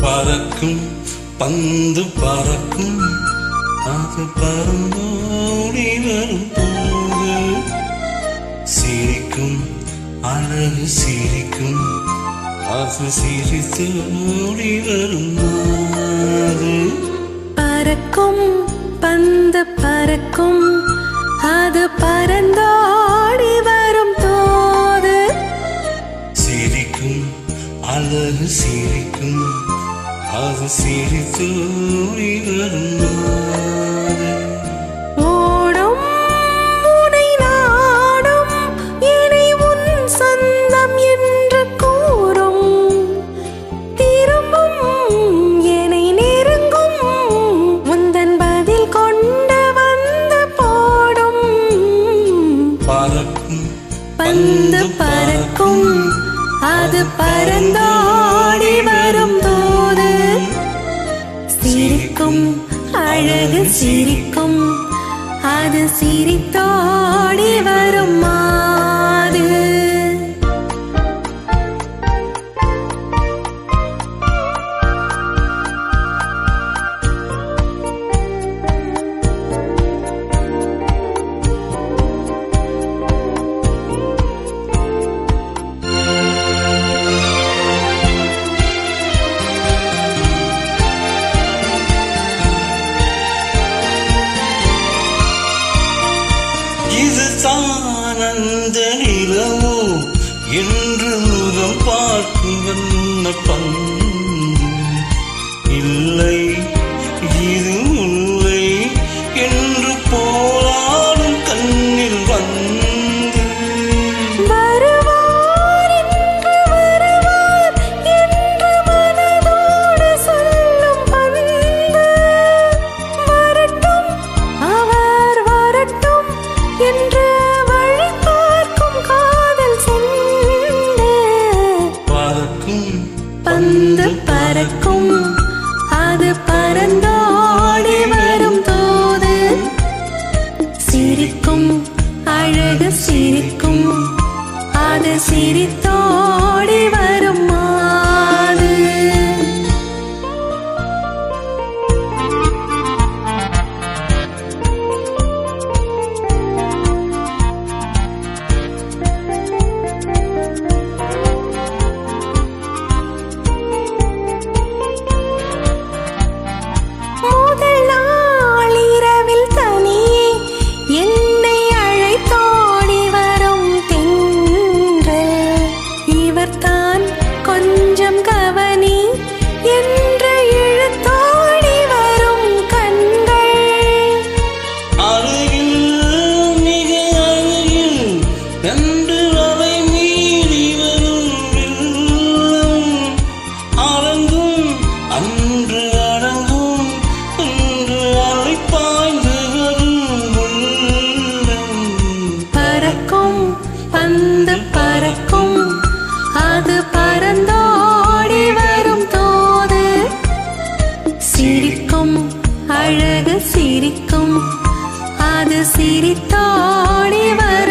பறக்கும் பந்து பறக்கும், அது பறந்தோடி வரும் போது சிரிக்கும் அழகு சிரிக்கும், அது சிரித்தோடி வரும் போது. பறக்கும் பந்து பறக்கும், அது பறந்தோடி வரும் போது சிரிக்கும் அழகு சிரிக்கும், அது சிரித்தோடி வரும் போது. ஓடும் உனை நாடும், என்னை உன் சொந்தம் என்று கூறும், திரும்பும் என்னை நெருங்கும், முந்தன் பதில் கொண்டு வந்து போடும். பறக்கும் பந்து பறக்கும், அது பறந்தோடி வரும் போது சிரிக்கும் அழகு சிரிக்கும், அது சிரித்தோடி வரும் மாது. இதுதான் அந்த நிலவோ என்று முகம் பார்க்கும் வண்ண பந்து, இல்லை இது முல்லை என்று போராடும் கண்ணில் வந்து. வருவார் என்று வருவார் என்று மனதோடு சொல்லும் பந்து, வரட்டும் அவர் வரட்டும் என்று வழி பார்க்கும் காதல் சென்று. பறக்கும் பந்து பறக்கும், அது பறந்தோடி வரும் போது சிரிக்கும் அழகு சிரிக்கும், அது சிரித்தோடி வரும் மாது. முதல் நாள் இரவில் தனியே என்னை அழைத்தோடி வரும் தென்றல், இவர்தான் கொஞ்சம் கவனி என்று இழுத்தோடி வரும் கண்கள். அருகில் மிக அருகில் என்று அலை மீறி வரும் வெள்ளம், அடங்கும் அன்று அடங்கும் என்று அலை பாய்ந்து வரும் உள்ளம். பறக்கும் பந்து பறக்கும், அது பறந்தோடி வரும் போது சிரிக்கும் அழகு சிரிக்கும், அது சிரித்தோடி வரும்